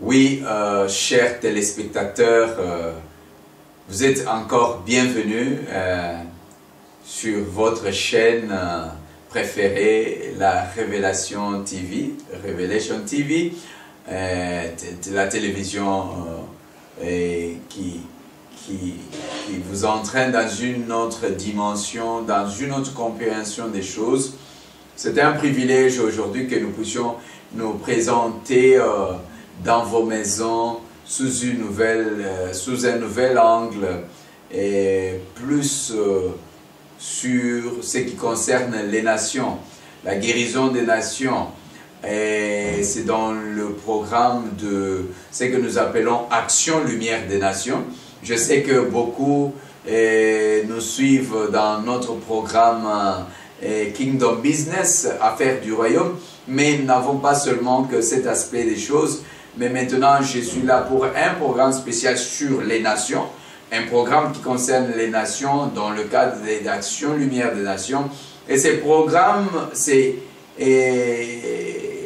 Oui, chers téléspectateurs, vous êtes encore bienvenus sur votre chaîne préférée, la Révélation TV, Revelation TV, la télévision qui vous entraîne dans une autre dimension, dans une autre compréhension des choses. C'est un privilège aujourd'hui que nous puissions nous présenter dans vos maisons sous un nouvel angle et plus sur ce qui concerne les nations, la guérison des nations. Et c'est dans le programme de ce que nous appelons Action Lumière des Nations. Je sais que beaucoup nous suivent dans notre programme Kingdom Business, Affaires du Royaume, mais nous n'avons pas seulement que cet aspect des choses, mais maintenant je suis là pour un programme spécial sur les nations, un programme qui concerne les nations dans le cadre d'Action Lumière des Nations. Et ce programme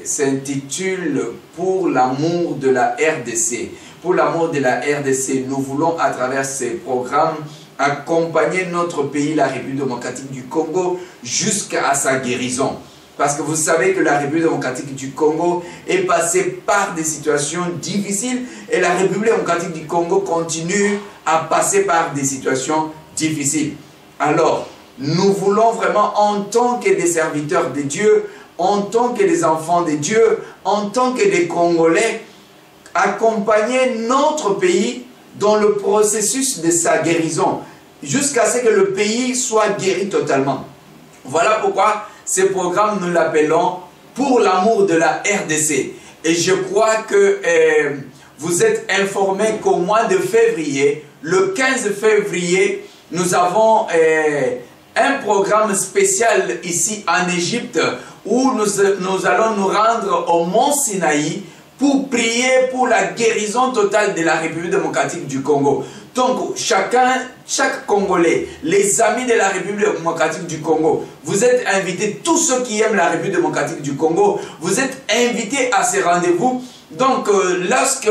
s'intitule « Pour l'amour de la RDC ». Pour l'amour de la RDC, nous voulons à travers ces programmes accompagner notre pays, la République démocratique du Congo, jusqu'à sa guérison. Parce que vous savez que la République démocratique du Congo est passée par des situations difficiles et la République démocratique du Congo continue à passer par des situations difficiles. Alors, nous voulons vraiment, en tant que des serviteurs de Dieu, en tant que des enfants de Dieu, en tant que des Congolais, accompagner notre pays dans le processus de sa guérison, jusqu'à ce que le pays soit guéri totalement. Voilà pourquoi ce programme, nous l'appelons « Pour l'amour de la RDC ». Et je crois que vous êtes informés qu'au mois de février, le 15 février, nous avons un programme spécial ici en Égypte où nous allons nous rendre au mont Sinaï pour prier pour la guérison totale de la République démocratique du Congo. Donc, chaque Congolais, les amis de la République démocratique du Congo, vous êtes invités, tous ceux qui aiment la République démocratique du Congo, vous êtes invités à ces rendez-vous. Donc, lorsque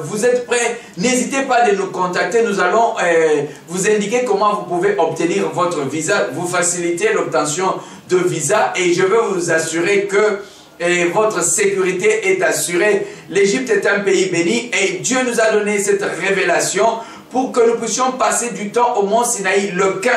vous êtes prêts, n'hésitez pas de nous contacter. Nous allons vous indiquer comment vous pouvez obtenir votre visa, vous faciliter l'obtention de visa et je veux vous assurer que votre sécurité est assurée. L'Égypte est un pays béni et Dieu nous a donné cette révélation pour que nous puissions passer du temps au mont Sinaï le 15.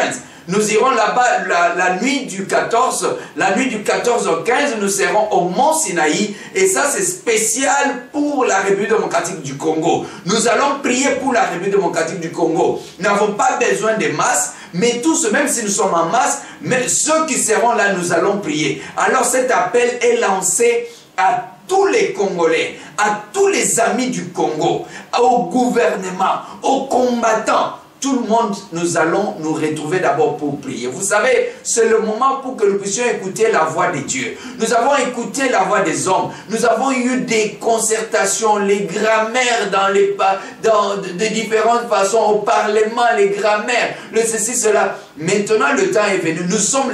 Nous irons là-bas la nuit du 14, la nuit du 14 au 15, nous serons au mont Sinaï et ça c'est spécial pour la République démocratique du Congo. Nous allons prier pour la République démocratique du Congo. Nous n'avons pas besoin de masse, mais tous, même si nous sommes en masse, mais ceux qui seront là, nous allons prier. Alors cet appel est lancé à tous les Congolais, à tous les amis du Congo, au gouvernement, aux combattants. Tout le monde, nous allons nous retrouver d'abord pour prier. Vous savez, c'est le moment pour que nous puissions écouter la voix de Dieu. Nous avons écouté la voix des hommes. Nous avons eu des concertations, les grammaires de différentes façons, au Parlement, les grammaires, le ceci, cela. Maintenant, le temps est venu.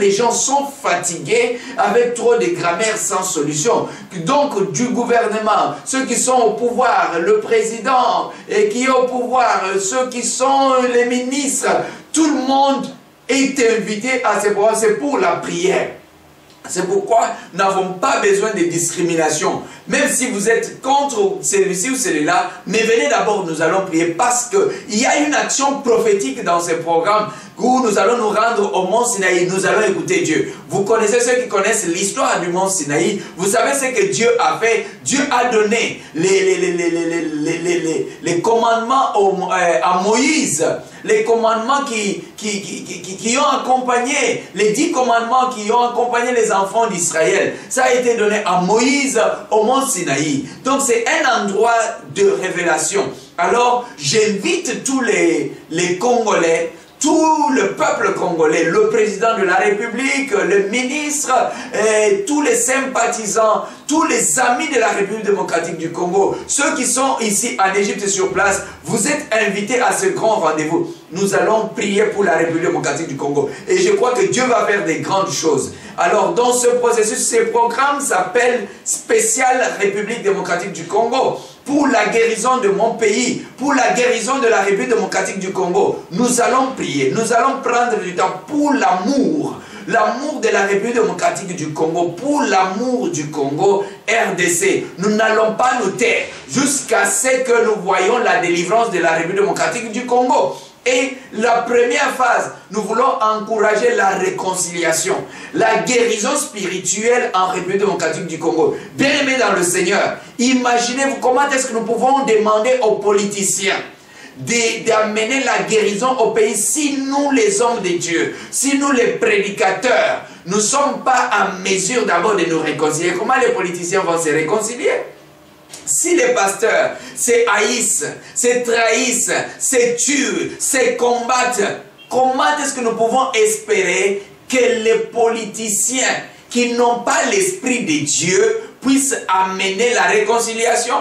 Les gens sont fatigués avec trop de grammaires sans solution. Donc, du gouvernement, ceux qui sont au pouvoir, le président et qui est au pouvoir, ceux qui sont les ministres, tout le monde est invité à ces programmes. C'est pour la prière. C'est pourquoi nous n'avons pas besoin de discrimination. Même si vous êtes contre celui-ci ou celui-là, mais venez d'abord, nous allons prier parce qu'il y a une action prophétique dans ce programme où nous allons nous rendre au mont Sinaï, nous allons écouter Dieu. Vous connaissez ceux qui connaissent l'histoire du mont Sinaï, vous savez ce que Dieu a fait. Dieu a donné les commandements à Moïse, les commandements qui ont accompagné, les 10 commandements qui ont accompagné les enfants d'Israël. Ça a été donné à Moïse au mont Sinaï. Donc c'est un endroit de révélation. Alors j'invite tous les Congolais, tout le peuple congolais, le président de la République, le ministre, tous les sympathisants, tous les amis de la République démocratique du Congo, ceux qui sont ici en Égypte sur place, vous êtes invités à ce grand rendez-vous. Nous allons prier pour la République démocratique du Congo. Et je crois que Dieu va faire des grandes choses. Alors, dans ce processus, ces programmes s'appellent Spécial République démocratique du Congo. Pour la guérison de mon pays, pour la guérison de la République démocratique du Congo, nous allons prier, nous allons prendre du temps pour l'amour. L'amour de la République démocratique du Congo, pour l'amour du Congo, RDC. Nous n'allons pas nous taire jusqu'à ce que nous voyions la délivrance de la République démocratique du Congo. Et la première phase, nous voulons encourager la réconciliation, la guérison spirituelle en République démocratique du Congo. Bien-aimés dans le Seigneur, imaginez-vous comment est-ce que nous pouvons demander aux politiciens d'amener la guérison au pays si nous, les hommes de Dieu, si nous, les prédicateurs, nous ne sommes pas en mesure d'abord de nous réconcilier. Comment les politiciens vont se réconcilier? Si les pasteurs se haïssent, se trahissent, se tuent, se combattent, comment est-ce que nous pouvons espérer que les politiciens qui n'ont pas l'esprit de Dieu puissent amener la réconciliation?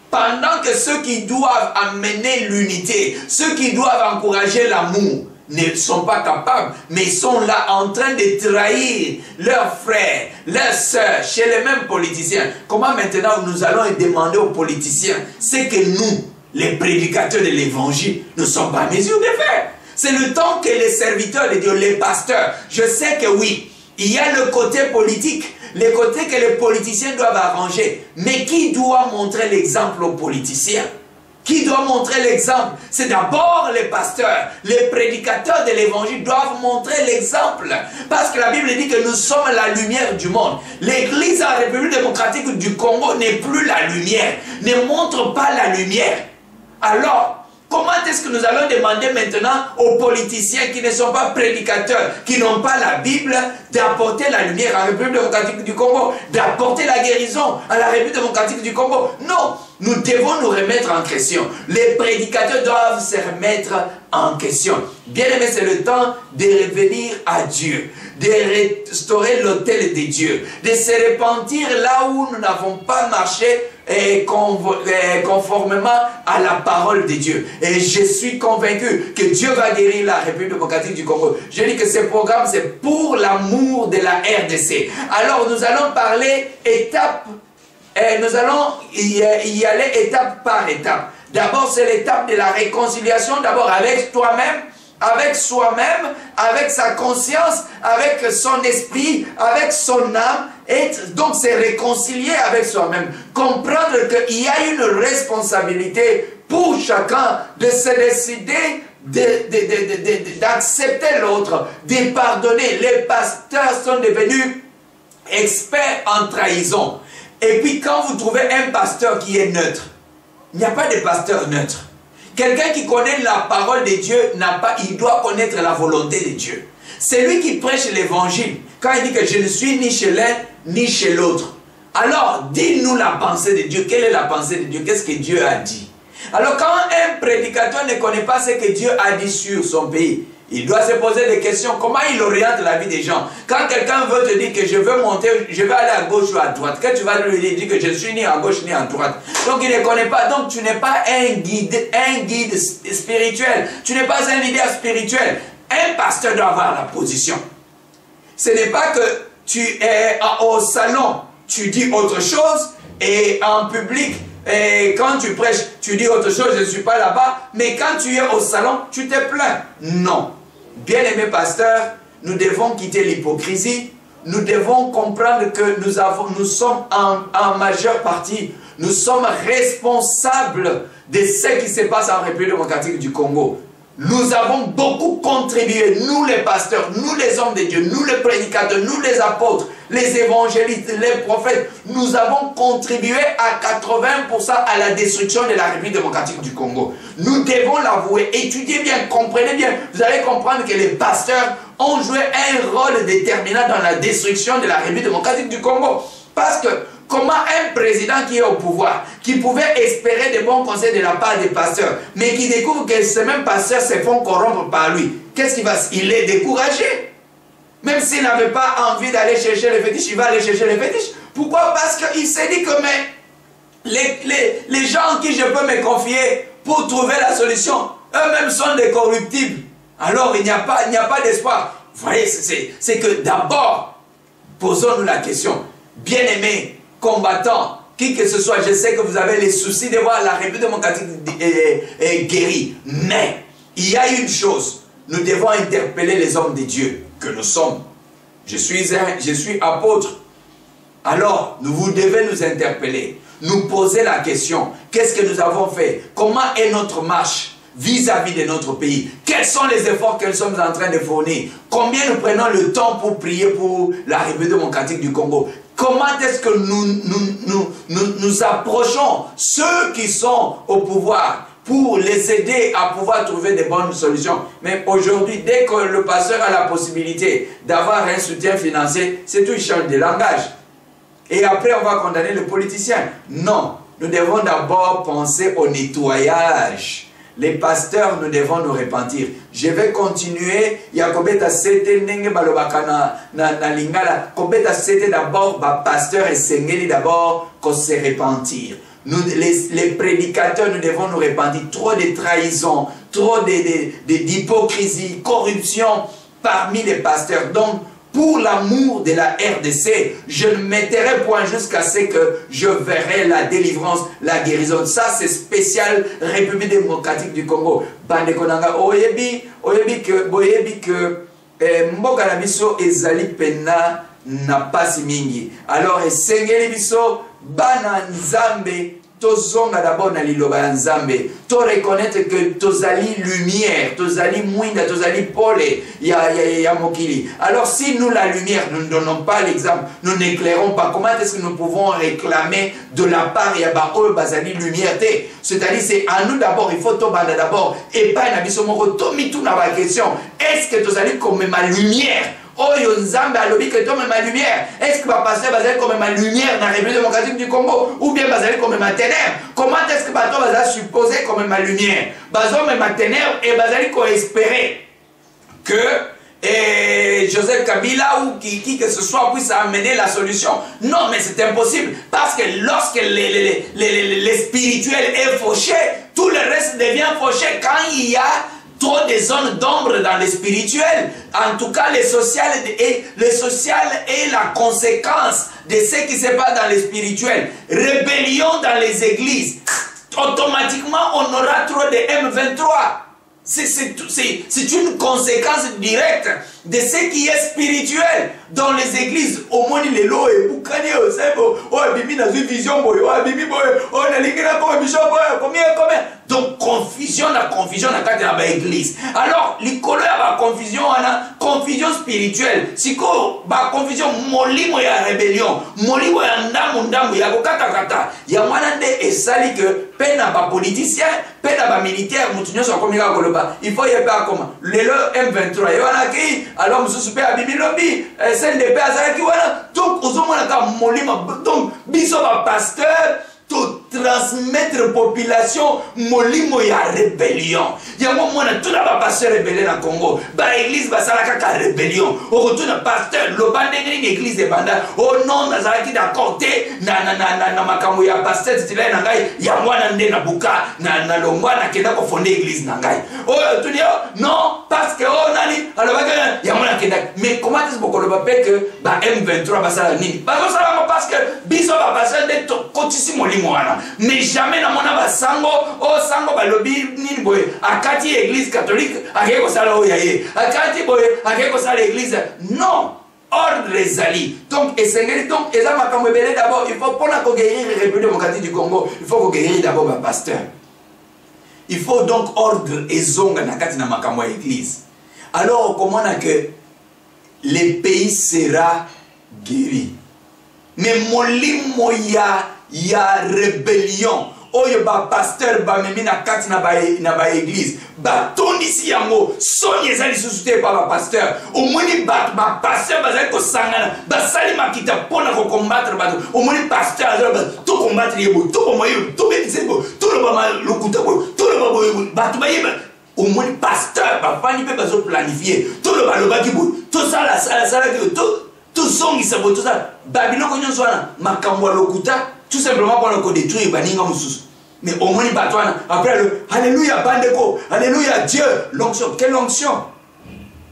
Pendant que ceux qui doivent amener l'unité, ceux qui doivent encourager l'amour, ne sont pas capables, mais sont là en train de trahir leurs frères, leurs sœurs, chez les mêmes politiciens. Comment maintenant nous allons demander aux politiciens ce que nous, les prédicateurs de l'évangile, ne sommes pas en mesure de faire? C'est le temps que les serviteurs de Dieu, les pasteurs, je sais que oui, il y a le côté politique, le côté que les politiciens doivent arranger, mais qui doit montrer l'exemple aux politiciens? Qui doit montrer l'exemple? C'est d'abord les pasteurs, les prédicateurs de l'évangile doivent montrer l'exemple. Parce que la Bible dit que nous sommes la lumière du monde. L'église en République démocratique du Congo n'est plus la lumière, ne montre pas la lumière. Alors, comment est-ce que nous allons demander maintenant aux politiciens qui ne sont pas prédicateurs, qui n'ont pas la Bible, d'apporter la lumière à la République démocratique du Congo, d'apporter la guérison à la République démocratique du Congo? Non, nous devons nous remettre en question. Les prédicateurs doivent se remettre en question. Bien aimé, c'est le temps de revenir à Dieu, de restaurer l'autel de Dieu, de se repentir là où nous n'avons pas marché conformément à la parole de Dieu. Et je suis convaincu que Dieu va guérir la République démocratique du Congo. Je dis que ce programme, c'est pour l'amour de la RDC. Alors, nous allons parler étape, nous allons y aller étape par étape. D'abord, c'est l'étape de la réconciliation, d'abord avec toi-même, avec soi-même, avec sa conscience, avec son esprit, avec son âme. Et donc, c'est réconcilier avec soi-même. Comprendre qu'il y a une responsabilité pour chacun de se décider d'accepter l'autre, de pardonner. Les pasteurs sont devenus experts en trahison. Et puis, quand vous trouvez un pasteur qui est neutre, il n'y a pas de pasteur neutre. Quelqu'un qui connaît la parole de Dieu, il doit connaître la volonté de Dieu. C'est lui qui prêche l'évangile. Quand il dit que je ne suis ni chez l'un ni chez l'autre. Alors, dis-nous la pensée de Dieu. Quelle est la pensée de Dieu? Qu'est-ce que Dieu a dit? Alors, quand un prédicateur ne connaît pas ce que Dieu a dit sur son pays, il doit se poser des questions. Comment il oriente la vie des gens? Quand quelqu'un veut te dire que je veux monter, je vais aller à gauche ou à droite, que tu vas lui dire que je ne suis ni à gauche ni à droite. Donc il ne connaît pas. Donc tu n'es pas un guide spirituel. Tu n'es pas un leader spirituel. Un pasteur doit avoir la position. Ce n'est pas que tu es au salon, tu dis autre chose et en public, et quand tu prêches, tu dis autre chose, je ne suis pas là-bas, mais quand tu es au salon, tu te plains. Non. Bien-aimés pasteurs, nous devons quitter l'hypocrisie. Nous devons comprendre que nous sommes en majeure partie, nous sommes responsables de ce qui se passe en République démocratique du Congo. Nous avons beaucoup contribué, nous les pasteurs, nous les hommes de Dieu, nous les prédicateurs, nous les apôtres, les évangélistes, les prophètes. Nous avons contribué à 80% à la destruction de la République démocratique du Congo. Nous devons l'avouer. Étudiez bien, comprenez bien. Vous allez comprendre que les pasteurs ont joué un rôle déterminant dans la destruction de la République démocratique du Congo. Parce que comment un président qui est au pouvoir, qui pouvait espérer de bons conseils de la part des pasteurs, mais qui découvre que ces mêmes pasteurs se font corrompre par lui, qu'est-ce qu'il va? Il est découragé. Même s'il n'avait pas envie d'aller chercher les fétiches, il va aller chercher les fétiches. Pourquoi? Parce qu'il s'est dit que les gens en qui je peux me confier pour trouver la solution, eux-mêmes sont des corruptibles. Alors il n'y a pas d'espoir. Vous voyez, c'est que d'abord, posons-nous la question. Bien-aimés, combattants, qui que ce soit, je sais que vous avez les soucis de voir la République démocratique guérie. Mais, il y a une chose, nous devons interpeller les hommes de Dieu que nous sommes. Je suis apôtre. Alors, vous devez nous interpeller, nous poser la question, qu'est-ce que nous avons fait? Comment est notre marche vis-à-vis de notre pays? Quels sont les efforts que nous sommes en train de fournir? Combien nous prenons le temps pour prier pour la République démocratique du Congo? Comment est-ce que nous approchons ceux qui sont au pouvoir pour les aider à pouvoir trouver des bonnes solutions? Mais aujourd'hui, dès que le pasteur a la possibilité d'avoir un soutien financier, c'est tout, il change de langage. Et après, on va condamner les politiciens. Non, nous devons d'abord penser au nettoyage. Les pasteurs, nous devons nous repentir. Je vais continuer. Yakobeta sete nenge balobaka na lingala. Kobeta sete d'abord, pasteur et sengeli d'abord, qu'on se repentir. Nous, les prédicateurs, nous devons nous repentir. Trop de trahison, trop d'hypocrisie, corruption parmi les pasteurs. Donc, pour l'amour de la RDC, je ne mettrai point jusqu'à ce que je verrai la délivrance, la guérison. Ça, c'est spécial République démocratique du Congo. Bande konanga, oyebi que mboka na biso ezali pena na pasi mingi. Alors, esengeli biso bana nzambe tozonga d'abord na liloba ya nzambe, to reconnaître que tozali lumière, tozali mwinda, tozali pole ya mokili. Alors si nous la lumière, nous ne donnons pas l'exemple, nous n'éclairons pas, comment est-ce que nous pouvons réclamer de la part ya ba oyo bazali lumière te? C'est-à-dire c'est à nous d'abord, il faut tobanda d'abord et pas na biso moko to mitu na ba question, est-ce que tozali comme ma lumière? Oyo nzambe alobi que toi ma lumière. Est-ce que va passer bazali comme ma lumière dans la République démocratique du Congo ou bien bazali comme ma ténèbre? Comment est-ce que bato bazali supposé comme ma lumière? Bazali comme ma ténèbre et bazali qu'on espérer que Joseph Kabila ou qui que ce soit puisse amener la solution. Non, mais c'est impossible parce que lorsque les spirituel est fauché, tout le reste devient fauché. Quand il y a trop de zones d'ombre dans le spirituel, en tout cas le social est la conséquence de ce qui se passe dans le spirituel. Rébellion dans les églises, automatiquement on aura trop de M23. C'est une conséquence directe de ce qui est spirituel dans les églises. Au moins les lois et boucanier au sebo, oh bibi na vision boy, oh bibi boy, oh na lingina comme bishop boy, combien. Donc confusion na kati na ba église. Alors likolo ya ba confusion spirituelle. Siko ba confusion molimo ya rébellion, molimo ya ndamu ya kokata. Ya mwana nde esali que pena ba politicien, pena ba militaire mutunyo so komika koloba. Il faut y faire comment? Le M23 yona ki alors mususu pe abimi lobi SNDP azalaki wana. Donc ozomona ka molimo, donc biso ba pasteur to transmettre population molimo ya rébellion. Yango mona tuna ba pasteur rebelle na Congo. Ba église basala kaka rébellion. O tuna pasteur lobande ngini église de banda. Oh non nazalaki d'accord te na makambo ya pasteur titulaire na ngai ya mwana nde na buka na longwa na kenda ko fonder église na ngai. Oh tu dis non parce que oh nani alors ya mwana kenda. Mais comment est-ce que ba M23 basala nini? Ba basala parce que biso ba pasteur de kotisi molimo. Mais jamais dans mon sango, oh sango balobi ni boy, akati église catholique, akeko sala oyaye, akati boy, akeko sala église. Non, ordre les alliés. Donc, et donc, et ça m'a comme d'abord, il faut pour la guérir la République démocratique du Congo, il faut guérir d'abord le pasteur. Il faut donc ordre et zonga nakati na makambo église. Alors, comment on a que les pays sera guéri. Mais molimo ya rébellion. Oyo ba pasteur ba memi na kati na ba église. Ba tondisi yango sonye ezali susute pa ba pasteur. Omoni ba pasteur bazali ko sangana. Ba sali makita pona ko combattre ba. Omoni pasteur azali to combattre yebo. To moyo to betizebo. To lo ba lokuta bo. To lo ba boyo. Ba to ba yeba. Omoni pasteur ba fani pe bazo planifier. To lo ba lo ba kibo. To sala ki to zongi sabo to sala. Babylone ko nyonso wana makambo lokuta. Tout simplement pour le détruire, mais au moins après le Alléluia, Bandeko, Alléluia, Dieu, l'onction. Quelle onction?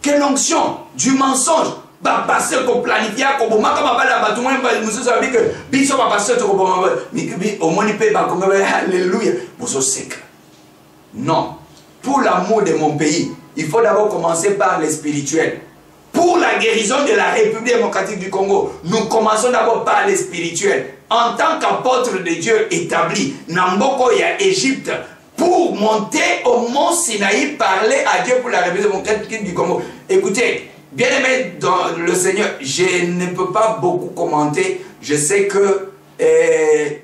Quelle onction? Du mensonge. pasteur ko planifier ko boma kama bala ba tout le monde muso ça veut dire que biso ba pasteur ko boma mi au moins pe ba comme alléluia boso sec. Non, pour l'amour de mon pays, il faut d'abord commencer par le spirituel. Pour la guérison de la République démocratique du Congo, nous commençons d'abord par le spirituel. En tant qu'apôtre de Dieu établi, Namboko ya Égypte, pour monter au mont Sinaï, parler à Dieu pour la République démocratique du Congo. Écoutez, bien-aimé dans le Seigneur, je ne peux pas beaucoup commenter. Je sais que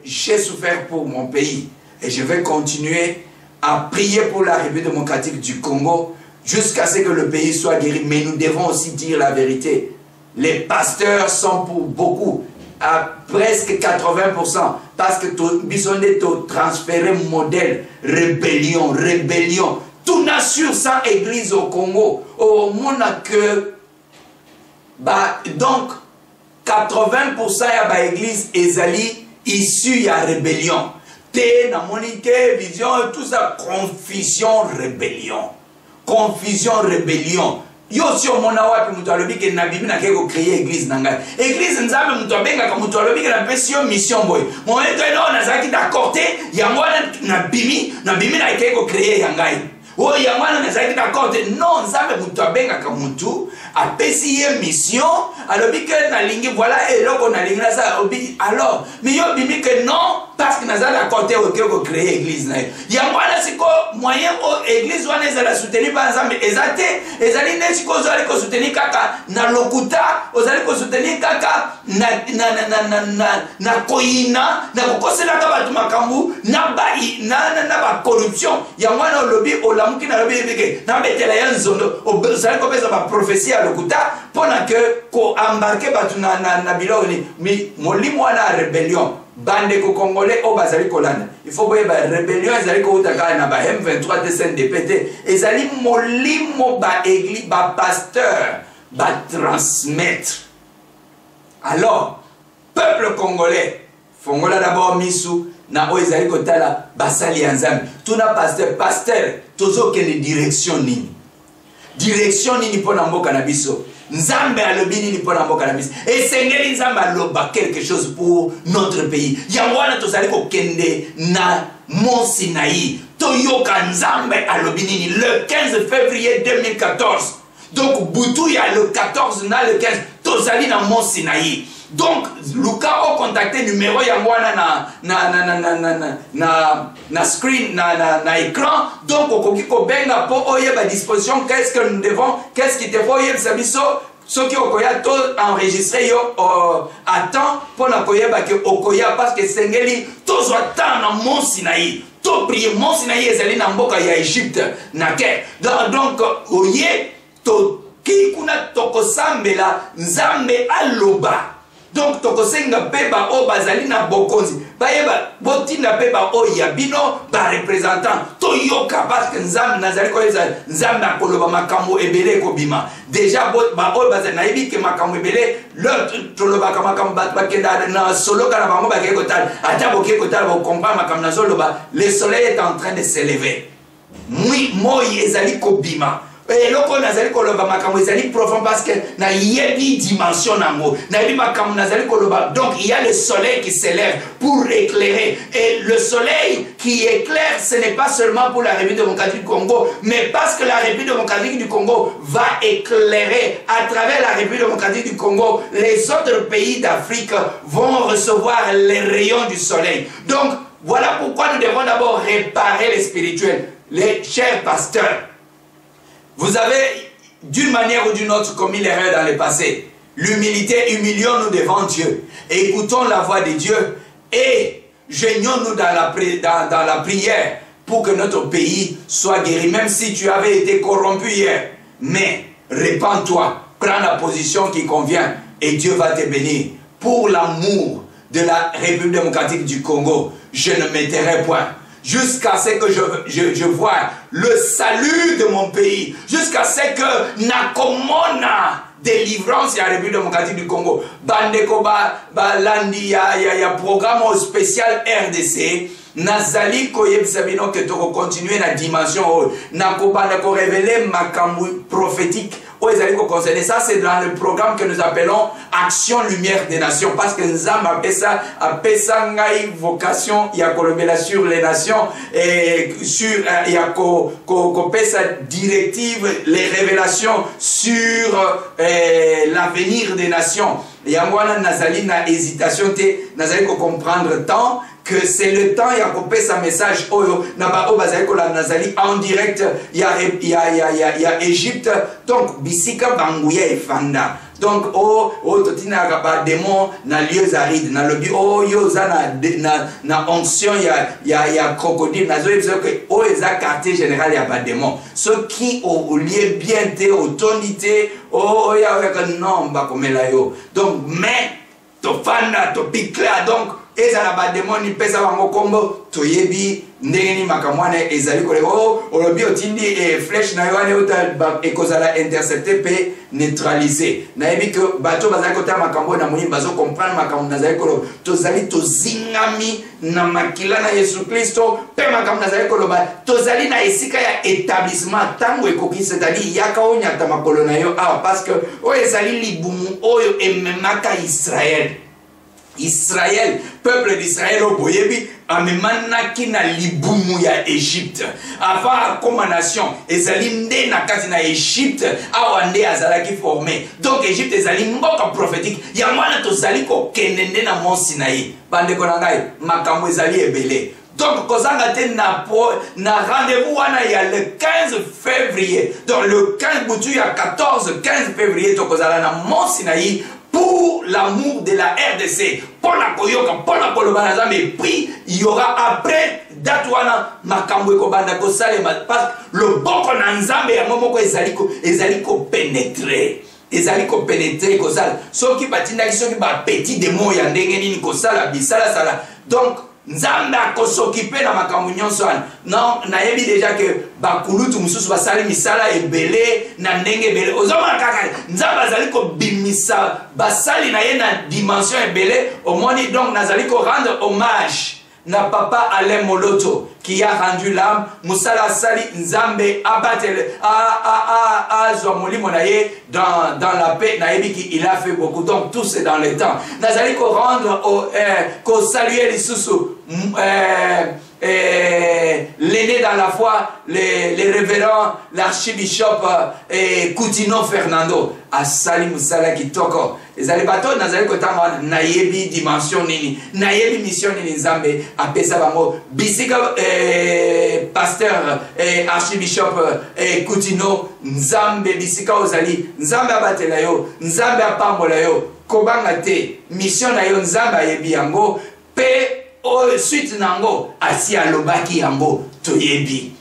j'ai souffert pour mon pays. Et je vais continuer à prier pour la République démocratique du Congo jusqu'à ce que le pays soit guéri. Mais nous devons aussi dire la vérité. Les pasteurs sont pour beaucoup, à presque 80%, parce que besoin de transférer modèle, rébellion. Tout nature sans église au Congo. Au monde que, donc, 80% de l'église est issue de la rébellion. Na monique, vision, tout ça, confusion, rébellion. Yo si o mona wapi mutu alobi ke na bibi na keko créer église nanga. Église nzambe mutu abenga ka mutu alobi ke na pesi yo mission boy. Momento eno na zaki d'accord te, yango na bimi na keko créer yangai. Oh yango na zaki d'accord te. Non, nzambe mutu abenga ka mutu apesi ye mission, alobi ke na lingi voilà eloko na lingi na sa obi alors, mais yo bimi ke non parce que naza d'accord te okeko créer église na. Yango na siko moyen o église wana ezala soutenir par nzambe ezate ezali ne siko ozali ko soutenir kaka na lokuta ozali ko soutenir kaka na koina na kokosela ka batu makambu na ba corruption yango na lobi olamuki na lobi beke na betela ya nzondo ozali ko pesa ba prophétie à lokuta pona que ko embarquer batu na biloko ni mi molimo na rébellion. Bande ko congolais au bazali kolanda. Il faut voir la rébellion ezali ko utaka na ba M23 de CNDP ezali molimo ba église ba pasteur ba transmettre. Alors peuple congolais fongola d'abord misu na o ezali ko tala basali nzambe. Tuna pasteur tozo kende direction nini pona mboka na biso. Nzambe alobini ni pona mboka na biso. Esengeli nzambe aloba quelque chose pour notre pays. Yangwana tozali ko kende na Mont Sinaï. Toyoka nzambe alobini ni le 15 février 2014. Donc butu ya le 14 na le 15 tozali na Mont Sinaï. Donc Luka a contacté numéro yangwana na screen na écran. Donc okoki ko benga po oyeba disposition qu'est-ce que nous devons, qu'est-ce qui te faut yebisa biso soki okoya to enregistrer yo à temps pour na koyeba ke okoya parce que sengeli tozwa temps na Mont Sinaï. To prier Mont Sinaï ezali na mboka ya Égypte na ke. Donc oye to ki kuna tokosambela nzambe aloba. Donc tokosenga peba o bazali na bokonzi bayeba botinda peba o yabino ba représentant toyoka parce que nzambe nazali ko nzambe akoloba makambo ebele ko bima déjà ba o bazali na yebi ke makambo ebele le toloba makambo bakenda na solo kana bango bakeko tal ata bokeko tal ba comprendre makambo na soloba le soleil est en train de s'élever moi ezali ko bima. Et loko nazali koloba makambo ezali profond parce que na yebi dimension nango na yebi makambo nazali koloba. Donc il y a le soleil qui s'élève pour éclairer, et le soleil qui éclaire ce n'est pas seulement pour la République démocratique du Congo, mais parce que la République démocratique du Congo va éclairer à travers la République démocratique du Congo, les autres pays d'Afrique vont recevoir les rayons du soleil. Donc voilà pourquoi nous devons d'abord réparer les spirituels. Les chers pasteurs, vous avez d'une manière ou d'une autre commis l'erreur dans le passé. L'humilité, humilions-nous devant Dieu. Écoutons la voix de Dieu et joignons-nous dans la prière pour que notre pays soit guéri. Même si tu avais été corrompu hier. Mais répands-toi, prends la position qui convient et Dieu va te bénir. Pour l'amour de la République démocratique du Congo, je ne m'éteindrai point. Jusqu'à ce que je vois le salut de mon pays, jusqu'à ce que nakomona délivrance à la République démocratique du Congo. Bandeko landi ya programme spécial RDC. Nazali koyebisa bino que to continuer na dimension nakobanda ko révéler makambu prophétique concerné. Ça, c'est dans le programme que nous appelons Action Lumière des Nations. Parce que nous avons appelé ça vocation, il y a sur les nations, et sur, il y a sa directive, les révélations sur l'avenir des nations. Il y a une hésitation, nazali comprendre tant que c'est le temps, il y a coupé sa message en direct, il y a Égypte, donc bisika bangouya et fanda. Donc, totina ba démon na lieux arides, na lobby, yoza na onction, il y a crocodile, na zoé, que eza quartier général, il y a pas démon. Ceux qui au lieu bien té, au tonité, ya non, ba comme la yo. Donc, mais, to fanda, to picla, donc, eza na ba démon, ni pesa bango kombo, to yebi, ndengeni makamwane, ezali kole, olobi otindi, flèche na yoane, ekozala intercepté, pe neutralisé. Naebi que bato bazali kota makambo na muni bazo comprendre makambo nazali kolo tozali tozingami na makila na Yesu Kristo pe makambo nazali kolo ba tozali na esika ya établissement tango ekoki c'est-à-dire yaka onyata makolo na yo parce que ezali libumu oyo ememaka Israël, peuple d'Israël au boyebi, amemanaki na libumu ya Égypte. Avant comme nation, ezali nde na kati na Égypte, awande azalaki formé. Donc Égypte ezali mboka prophétique. Ya mwana tozali ko kenende na Mont Sinaï. Bande konangai, makambo ezali ebele. Donc, kozanga te na rendez-vous wana ya le 15 février. Donc le 15 boutu ya 14-15 février to kozala na Mont Sinaï. Pour l'amour de la RDC, pour la koyoka, pour la kolobanazam, et puis il y aura après Datouana Makambo Kobanda Kosalema, parce que le bon qu'on a nzambe ya momoko ezaliko pénétrer. Ezaliko pénétrer kosala. Ceux qui batinda qui ba petit démon ya ndenge nini kosala bisala sala. Donc nzambe akosokipe na makambo nyonso wana. Non, nayebi déjà que bakulutu mususu basali misala ebele na ndenge ebele. Ozoma kaka nzambe azali ko bimisa basali na ye na dimension ebele. Omoni donc nazali ko rendre hommage na papa Alain Moloto qui a rendu l'âme. Musala sali nzambe abatele azwa molimo na ye dans la paix. Nayebi qu'il a fait beaucoup. Donc tout c'est dans le temps. Nazali ko rendre ko saluer les sous l'aîné dans la foi, les révérends, l'archibishop Coutinho Fernando, à Salim Moussala Kitoko. Les alibatos, nazali kotama nayebi dimension nini, nayebi mission nini nzambe, apesa bango, bisika pasteur archibishop Coutinho, nzambe bisika ozali, nzambe abatela yo, nzambe apambola yo, kobanga te, mission na yo nzambe ayebi yango, pe suite nango asi alobaki yango toyebi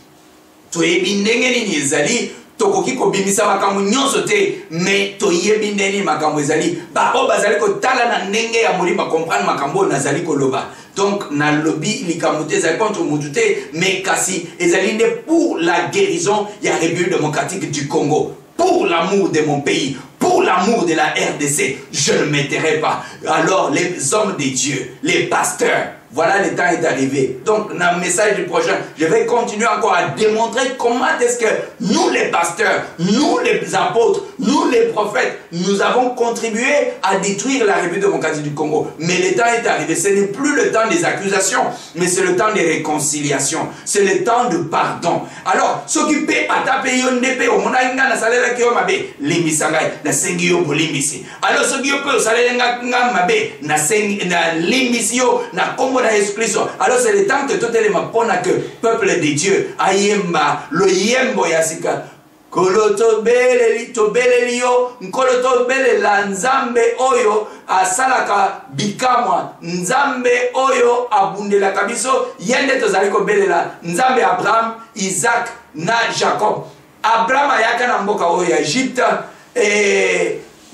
ndenge nini ezali tokoki kobimisa makambo nyonso te mais toyebi ndenge makambo ezali bao bazali kotala na ndenge ya molimo comprendre makambo nazali koloba. Donc na lobby likambo te ezali contre mutu te mais kasi ezali nde pour la guérison ya République démocratique du Congo, pour l'amour de mon pays, pour l'amour de la RDC, je ne m'éterai pas. Alors les hommes de Dieu, les pasteurs, voilà, le temps est arrivé. Donc, dans le message du prochain, je vais continuer encore à démontrer comment est-ce que nous, les pasteurs, nous, les apôtres, nous, les prophètes, nous avons contribué à détruire la République démocratique du Congo. Mais le temps est arrivé. Ce n'est plus le temps des accusations, mais c'est le temps des réconciliations. C'est le temps de pardon. Alors, ceux qui paient à taper yondepe, au monaïnga na salela kiyo mabe, limisangay, na sengi yo bolimisi. Alors, ceux qui paient au salela mabe, na sengi, na limisi yo, na kombo. Alors c'est le temps que tout le monde pona que peuple de Dieu ayemba lo yembo yasika koloto bele to bele liyo nkoloto bele la nzambe oyo asalaka bikamwa nzambe oyo abundela kabiso yende tozali ko bele la nzambe Abraham, Isaac na Jacob. Abraham ayaka na mboka oyo ya Egypte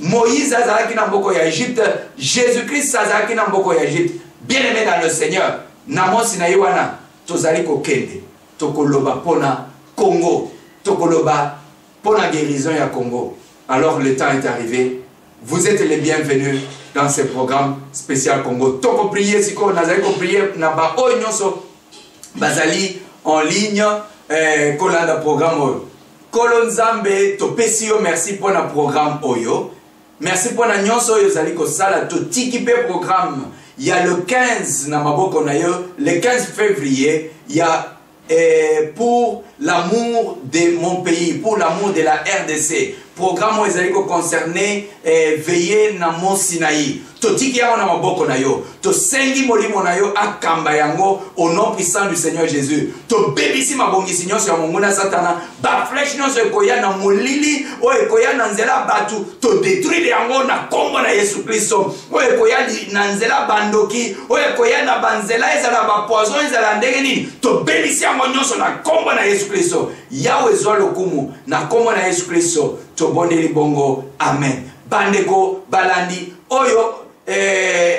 Moïse azalaki na mboka ya Egypte, Jésus-Christ azalaki na mboka ya Egypte. Bien-aimé dans le Seigneur, Namo Sinaï wana tozali kokende, tokoloba pona Congo, tokoloba pona guérison ya Congo. Alors le temps est arrivé. Vous êtes les bienvenus dans ce programme spécial Congo. Toko prier siko nazali ko prier na ba oyo nyonso bazali en ligne kolanda programme Kolonzambe, topesi yo merci pour le programme Oyo. Merci pour la nyonso Oyo zali ko sala to tikipe programme. Il y a le 15 na maboko na yo, le 15 février, il y a pour l'amour de mon pays, pour l'amour de la RDC. Programme ezali ko concerné veiller na Mont Sinaï. Totiki yango na maboko na yo. To sengi molimo na yo akamba yango au nom puissant du Seigneur Jésus. To bebisi mabongisi nyonso ya monguna satana. Ba flèche nyonso ekoya na molili o ekoya na nzela batu. To détruire yango na kombo na Yesu Kristo. O ekoya na nzela bandoki. O ekoya na banzela ezala ba poison ezala ndenge nini. To bebisi yango nyonso na kombo na Yesu Kristo. Yawe zwa lokumu na kombo na Yesu Kristo. To bondeli bongo. Amen. Bandeko balandi oyo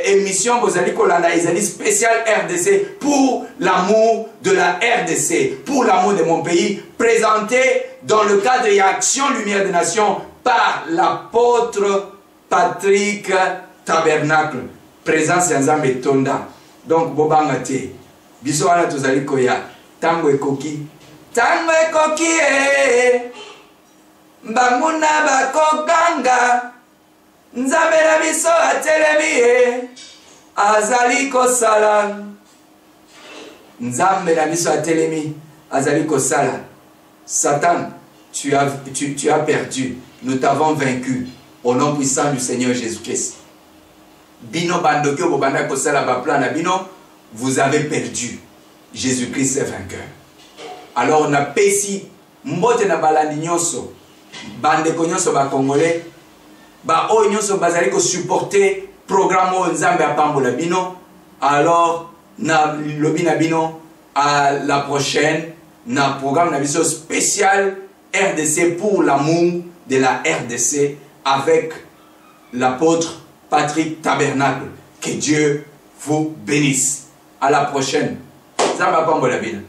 émission Bozali Kolanda Ezali spécial RDC pour l'amour de la RDC, pour l'amour de mon pays, présenté dans le cadre de Action Lumière des Nations par l'apôtre Patrick Tabernacle. Présence Yanzambe Tonda. Donc Bobangate, Bisouana Tozali Koya, Tango Ekoki, Tango Ekoki, Mbanguna Bakoganga. Nzambe na biso atelemi azali kosala. Nzambe na biso atelemi azali kosala. Satan, tu as perdu. Nous t'avons vaincu au nom puissant du Seigneur Jésus-Christ. Bino bandokyo bobanda kosala ba plan na bino, vous avez perdu. Jésus-Christ est vainqueur. Alors on a pesi mbote na balandi nyonso. Bandeko nyonso ba Congolais. Ba o nyonso bazali ko supporter programme Nzambe apambola bino. Alors na lobi na bino à la prochaine na programme na biso spécial RDC pour l'amour de la RDC avec l'apôtre Patrick Tabernacle. Que Dieu vous bénisse. À la prochaine. Nzambe apambola bino.